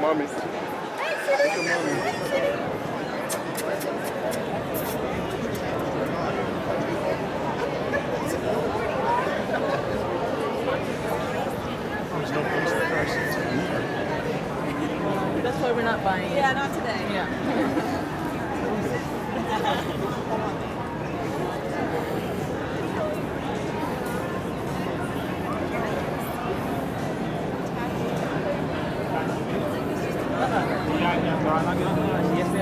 Mommy. That's why we're not buying it. Yeah, not today. Yeah. Ya, no, no, no,